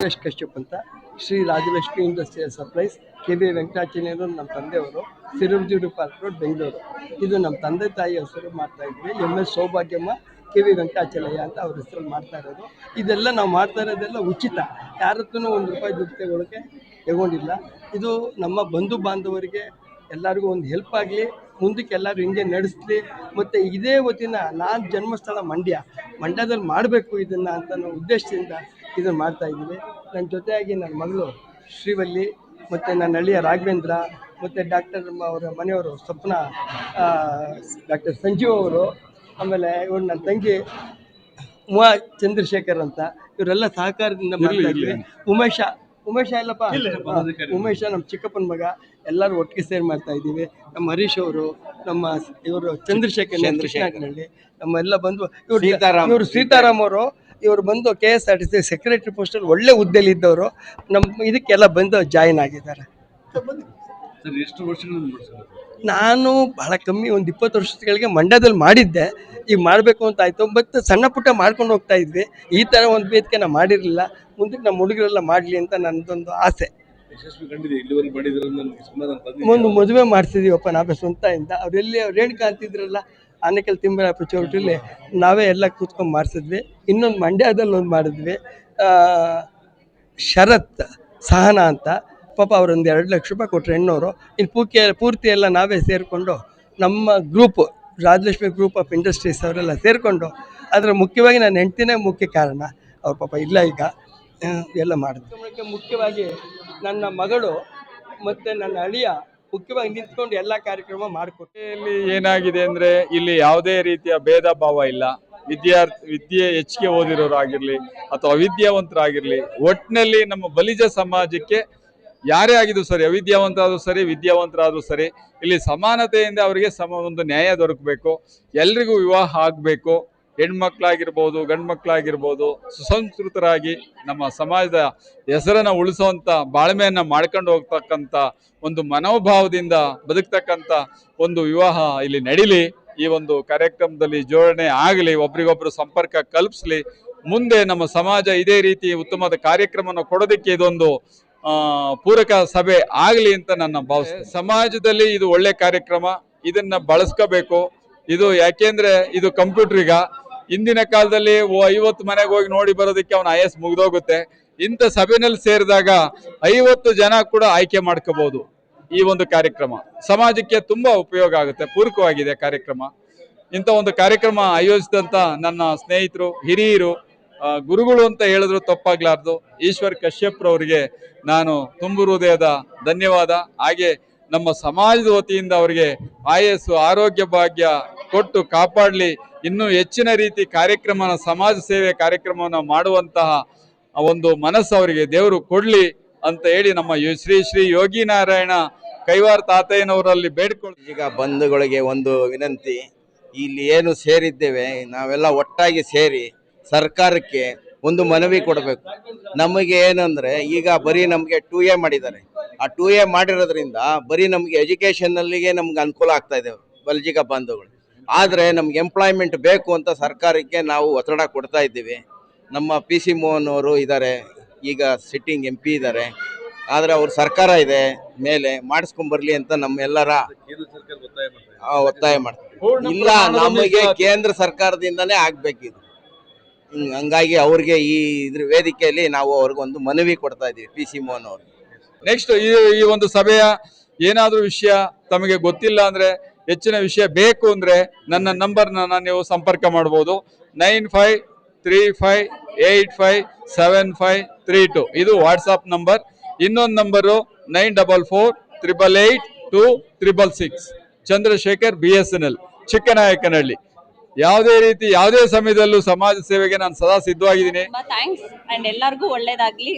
ಸುರೇಶ್ ಕಶ್ಯಪ್ ಅಂತ Shri Rajalakshmi industrial supplies ಕೆ.ಬಿ. ವೆಂಕಟಾಚಲಯ್ಯನವರು ನಮ್ಮ ತಂದೆಯವರು, ಸಿರುರ್ಜುಡಿ ಪಾರ್ಕ್ ರೋಡ್, ಬೆಂಗಳೂರು. ಇದು ನಮ್ಮ ತಂದೆ ತಾಯಿ ಹೆಸರು ಮಾಡ್ತಾ ಇದ್ವಿ. MS ಸೌಭಾಗ್ಯಮ್ಮ ಕೆ.ಬಿ. ವೆಂಕಟಾಚಲಯ್ಯ ಅಂತ ಅವ್ರ ಹೆಸರಲ್ಲಿ ಮಾಡ್ತಾ ಇರೋದು. ಇದೆಲ್ಲ ನಾವು ಮಾಡ್ತಾ ಇರೋದೆಲ್ಲ ಉಚಿತ, ಯಾರ ಹತ್ರನೂ ₹1 ದುಡ್ಡು ತಗೊಂಡಿಲ್ಲ. ಇದು ನಮ್ಮ ಬಂಧು ಬಾಂಧವರಿಗೆ ಎಲ್ಲರಿಗೂ ಒಂದು ಹೆಲ್ಪ್ ಆಗಲಿ, ಮುಂದಕ್ಕೆ ಎಲ್ಲರೂ ಹಿಂಗೆ ನಡೆಸಲಿ. ಮತ್ತು ಇದೇ ಹೊತ್ತಿನ ನಾನು ಜನ್ಮಸ್ಥಳ ಮಂಡ್ಯದಲ್ಲಿ ಮಾಡಬೇಕು ಇದನ್ನು ಅಂತ ನಾವು ಉದ್ದೇಶದಿಂದ ಇದನ್ನು ಮಾಡ್ತಾಯಿದ್ದೀವಿ. ನನ್ನ ಜೊತೆಯಾಗಿ ನನ್ನ ಮಗಳು ಶ್ರೀವಲ್ಲಿ ಮತ್ತು ನನ್ನ ಹಳ್ಳಿಯ ರಾಘವೇಂದ್ರ ಮತ್ತು ಡಾಕ್ಟರ್ ಅವರ ಮನೆಯವರು ಸ್ವಪ್ನ, ಡಾಕ್ಟರ್ ಸಂಜೀವ್ ಅವರು, ಆಮೇಲೆ ಇವರು ನನ್ನ ತಂಗಿ ಉಮಾ ಚಂದ್ರಶೇಖರ್ ಅಂತ, ಇವರೆಲ್ಲ ಸಹಕಾರದಿಂದ ಮಾಡ್ತಾಯಿದ್ವಿ. ಉಮೇಶ ಎಲ್ಲಪ್ಪ, ಉಮೇಶ ನಮ್ಮ ಚಿಕ್ಕಪ್ಪನ ಮಗ, ಎಲ್ಲರೂ ಒಟ್ಟಿಗೆ ಸೇರಿ ಮಾಡ್ತಾ ಇದ್ದೀವಿ. ನಮ್ಮ ಹರೀಶ್ ಅವರು, ನಮ್ಮ ಇವರು ಚಂದ್ರಶೇಖರ್ ಕೃಷ್ಣಹಳ್ಳಿ, ನಮ್ಮೆಲ್ಲ ಬಂದು ಇವರು ಸೀತಾರಾಮ್ ಅವರು, ಇವರು ಬಂದು KSRTC ಸೆಕ್ರೆಟರಿ ಪೋಸ್ಟಲ್ಲಿ ಒಳ್ಳೆ ಹುದ್ದೆಯಲ್ಲಿ ಇದ್ದವರು. ನಮ್ಮ ಇದಕ್ಕೆಲ್ಲ ಬಂದು ಜಾಯಿನ್ ಆಗಿದ್ದಾರೆ. ನಾನು ಬಹಳ ಕಮ್ಮಿ, ಒಂದು 20 ವರ್ಷಗಳಿಗೆ ಮಂಡ್ಯದಲ್ಲಿ ಮಾಡಿದ್ದೆ. ಈಗ ಮಾಡಬೇಕು ಅಂತ ಆಯಿತು. ಬಟ್ ಸಣ್ಣ ಪುಟ್ಟ ಮಾಡ್ಕೊಂಡು ಹೋಗ್ತಾ ಇದ್ವಿ. ಈ ಥರ ಒಂದು ವೇದಿಕೆ ನಾವು ಮಾಡಿರಲಿಲ್ಲ. ಮುಂದಕ್ಕೆ ನಮ್ಮ ಹುಡುಗರೆಲ್ಲ ಮಾಡಲಿ ಅಂತ ನನ್ನದೊಂದು ಆಸೆ. ಒಂದು ಮದುವೆ ಮಾಡ್ತಿದ್ದೀವಪ್ಪ ನಾವೇ ಸ್ವಂತದಿಂದ. ಅವರೆಲ್ಲಿ ರೇಣುಕಾ ಅಂತಿದ್ರಲ್ಲ, ಆನೇಕಲ್ ತಿಮ್ಮರಾಯಪ್ಪ ಚೌಟ್ರಿಲಿ ನಾವೇ ಎಲ್ಲ ಕೂತ್ಕೊಂಡು ಮಾಡಿಸಿದ್ವಿ. ಇನ್ನೊಂದು ಮಂಡ್ಯದಲ್ಲಿ ಒಂದು ಮಾಡಿದ್ವಿ, ಶರತ್ ಸಹನಾ ಅಂತ. ಪಾಪ ಅವರೊಂದು ₹2 ಲಕ್ಷ ಕೊಟ್ಟರು ಹೆಣ್ಣವರು. ಇನ್ನು ಪೂರ್ತಿ ಎಲ್ಲ ನಾವೇ ಸೇರಿಕೊಂಡು, ನಮ್ಮ group Rajalakshmi group of industries ಅವರೆಲ್ಲ ಸೇರಿಕೊಂಡು, ಅದರ ಮುಖ್ಯವಾಗಿ ನನ್ನ ಹೆಂಡ್ತಿನೇ ಮುಖ್ಯ ಕಾರಣ. ಅವ್ರ ಪಾಪ ಇಲ್ಲ ಈಗ, ಎಲ್ಲ ಮಾಡಿದ್ವಿ. ಮುಖ್ಯವಾಗಿ ನನ್ನ ಮಗಳು ಮತ್ತು ನನ್ನ ಅಳಿಯ ಮುಖ್ಯವಾಗಿ ನಿಂತ್ಕೊಂಡು ಎಲ್ಲ ಕಾರ್ಯಕ್ರಮ ಮಾಡಿಕೊಟ್ಟು. ಇಲ್ಲಿ ಏನಾಗಿದೆ ಅಂದರೆ, ಇಲ್ಲಿ ಯಾವುದೇ ರೀತಿಯ ಭೇದ ಭಾವ ಇಲ್ಲ. ವಿದ್ಯೆ ಹೆಚ್ಚಿಗೆ ಓದಿರೋರಾಗಿರಲಿ ಅಥವಾ ಅವಿದ್ಯಾವಂತರಾಗಿರಲಿ, ಒಟ್ಟಿನಲ್ಲಿ ನಮ್ಮ ಬಲಿಜ ಸಮಾಜಕ್ಕೆ ಯಾರೇ ಆಗಿದ್ರು ಸರಿ, ಅವಿದ್ಯಾವಂತರಾದ್ರೂ ಸರಿ, ವಿದ್ಯಾವಂತರಾದ್ರೂ ಸರಿ, ಇಲ್ಲಿ ಸಮಾನತೆಯಿಂದ ಅವರಿಗೆ ಒಂದು ನ್ಯಾಯ ದೊರಕಬೇಕು. ಎಲ್ರಿಗೂ ವಿವಾಹ ಆಗಬೇಕು. ಹೆಣ್ಮಕ್ಳಾಗಿರ್ಬೋದು, ಗಂಡು ಮಕ್ಕಳಾಗಿರ್ಬೋದು, ಸುಸಂಸ್ಕೃತರಾಗಿ ನಮ್ಮ ಸಮಾಜದ ಹೆಸರನ್ನು ಉಳಿಸುವಂಥ ಬಾಳ್ಮೆಯನ್ನು ಮಾಡ್ಕೊಂಡು ಹೋಗ್ತಕ್ಕಂಥ ಒಂದು ಮನೋಭಾವದಿಂದ ಬದುಕ್ತಕ್ಕಂಥ ಒಂದು ವಿವಾಹ ಇಲ್ಲಿ ನಡೀಲಿ. ಈ ಒಂದು ಕಾರ್ಯಕ್ರಮದಲ್ಲಿ ಜೋಡಣೆ ಆಗಲಿ, ಒಬ್ರಿಗೊಬ್ರು ಸಂಪರ್ಕ ಕಲ್ಪಿಸ್ಲಿ. ಮುಂದೆ ನಮ್ಮ ಸಮಾಜ ಇದೇ ರೀತಿ ಉತ್ತಮವಾದ ಕಾರ್ಯಕ್ರಮವನ್ನು ಕೊಡೋದಕ್ಕೆ ಇದೊಂದು ಪೂರಕ ಸಭೆ ಆಗಲಿ ಅಂತ ನನ್ನ ಭಾವಿಸ್ತೇನೆ. ಸಮಾಜದಲ್ಲಿ ಇದು ಒಳ್ಳೆ ಕಾರ್ಯಕ್ರಮ, ಇದನ್ನ ಬಳಸ್ಕೋಬೇಕು. ಇದು ಯಾಕೆಂದ್ರೆ ಇದು ಕಂಪ್ಯೂಟರ್. ಈಗ ಇಂದಿನ ಕಾಲದಲ್ಲಿ 50 ಮನೆಗೆ ಹೋಗಿ ನೋಡಿ ಬರೋದಕ್ಕೆ ಅವನ IS ಮುಗ್ದೋಗುತ್ತೆ. ಇಂಥ ಸಭೆಯಲ್ಲಿ ಸೇರಿದಾಗ 50 ಜನ ಕೂಡ ಆಯ್ಕೆ ಮಾಡ್ಕೋಬಹುದು. ಈ ಒಂದು ಕಾರ್ಯಕ್ರಮ ಸಮಾಜಕ್ಕೆ ತುಂಬಾ ಉಪಯೋಗ ಆಗುತ್ತೆ, ಪೂರಕವಾಗಿದೆ ಕಾರ್ಯಕ್ರಮ. ಇಂಥ ಒಂದು ಕಾರ್ಯಕ್ರಮ ಆಯೋಜಿಸಿದಂತ ನನ್ನ ಸ್ನೇಹಿತರು, ಹಿರಿಯರು, ಗುರುಗಳು ಅಂತ ಹೇಳಿದ್ರು ತಪ್ಪಾಗ್ಲಾರ್ದು, ಈಶ್ವರ್ ಕಶ್ಯಪ್ ರವರಿಗೆ ನಾನು ತುಂಬು ಹೃದಯದ ಧನ್ಯವಾದ. ಹಾಗೆ ನಮ್ಮ ಸಮಾಜದ ವತಿಯಿಂದ ಅವರಿಗೆ ಆಯಸ್ಸು, ಆರೋಗ್ಯ ಭಾಗ್ಯ ಕೊಟ್ಟು ಕಾಪಾಡಲಿ. ಇನ್ನೂ ಹೆಚ್ಚಿನ ರೀತಿ ಕಾರ್ಯಕ್ರಮನ, ಸಮಾಜ ಸೇವೆ ಕಾರ್ಯಕ್ರಮವನ್ನು ಮಾಡುವಂತಹ ಒಂದು ಮನಸ್ಸು ಅವರಿಗೆ ದೇವರು ಕೊಡ್ಲಿ ಅಂತ ಹೇಳಿ ನಮ್ಮ ಶ್ರೀ ಯೋಗಿ ನಾರಾಯಣ ಕೈವಾರ ತಾತಯ್ಯನವರಲ್ಲಿ ಬೇಡ್ಕೊಳ್ಳಿ. ಈಗ ಬಂಧುಗಳಿಗೆ ಒಂದು ವಿನಂತಿ, ಇಲ್ಲಿ ಏನು ಸೇರಿದ್ದೇವೆ ನಾವೆಲ್ಲ ಒಟ್ಟಾಗಿ ಸೇರಿ ಸರ್ಕಾರಕ್ಕೆ ಒಂದು ಮನವಿ ಕೊಡಬೇಕು. ನಮಗೆ ಏನಂದ್ರೆ, ಈಗ ಬರೀ ನಮಗೆ 2A ಮಾಡಿದ್ದಾರೆ. ಆ 2A ಮಾಡಿರೋದ್ರಿಂದ ಬರೀ ನಮಗೆ ಎಜುಕೇಷನ್ನಲ್ಲಿಗೆ ನಮ್ಗೆ ಅನುಕೂಲ ಆಗ್ತಾ ಇದೆ ಬಲ್ಜಿಗ ಬಂಧುಗಳು. ಆದರೆ ನಮ್ಗೆ ಎಂಪ್ಲಾಯ್ಮೆಂಟ್ ಬೇಕು ಅಂತ ಸರ್ಕಾರಕ್ಕೆ ನಾವು ಒತ್ತಡ ಕೊಡ್ತಾ ಇದ್ದೀವಿ. ನಮ್ಮ PC ಮೋಹನ್ ಅವರು ಇದ್ದಾರೆ, ಈಗ ಸಿಟ್ಟಿಂಗ್ MP ಇದ್ದಾರೆ. ಆದರೆ ಅವ್ರ ಸರ್ಕಾರ ಇದೆ ಮೇಲೆ ಮಾಡಿಸ್ಕೊಂಬರ್ಲಿ ಅಂತ ನಮ್ಮೆಲ್ಲರ ಒತ್ತಾಯ ಮಾಡ್ತೀವಿ. ಇಲ್ಲ, ನಮಗೆ ಕೇಂದ್ರ ಸರ್ಕಾರದಿಂದನೇ ಆಗ್ಬೇಕಿದು. ಹಂಗಾಗಿ ಅವ್ರಿಗೆ ಈ ಇದ್ರ ವೇದಿಕೆಯಲ್ಲಿ ನಾವು ಅವ್ರಿಗೊಂದು ಮನವಿ ಕೊಡ್ತಾ ಇದ್ದೀವಿ, PC ಮೋಹನ್ ಅವರು. ನೆಕ್ಸ್ಟ್ ಈ ಒಂದು ಸಭೆಯ ಏನಾದರೂ ವಿಷಯ ತಮಗೆ ಗೊತ್ತಿಲ್ಲ ಅಂದ್ರೆ, ಹೆಚ್ಚಿನ ವಿಷಯ ಬೇಕು ಅಂದ್ರೆ ನನ್ನ ನಂಬರ್ನ ನೀವು ಸಂಪರ್ಕ ಮಾಡ್ಬೋದು. 9535857532 ಇದು ವಾಟ್ಸಾಪ್ ನಂಬರ್. ಇನ್ನೊಂದು ನಂಬರು 9448882666 ಚಂದ್ರಶೇಖರ್ BSNL ಚಿಕ್ಕನಾಯಕನಹಳ್ಳಿ. ಯಾವುದೇ ರೀತಿ ಯಾವುದೇ ಸಮಯದಲ್ಲೂ ಸಮಾಜ ಸೇವೆಗೆ ನಾನು ಸದಾ ಸಿದ್ಧವಾಗಿದ್ದೀನಿ. ಥ್ಯಾಂಕ್ಸ್ ಅಂಡ್ ಎಲ್ಲರಿಗೂ ಒಳ್ಳೇದಾಗ್ಲಿ.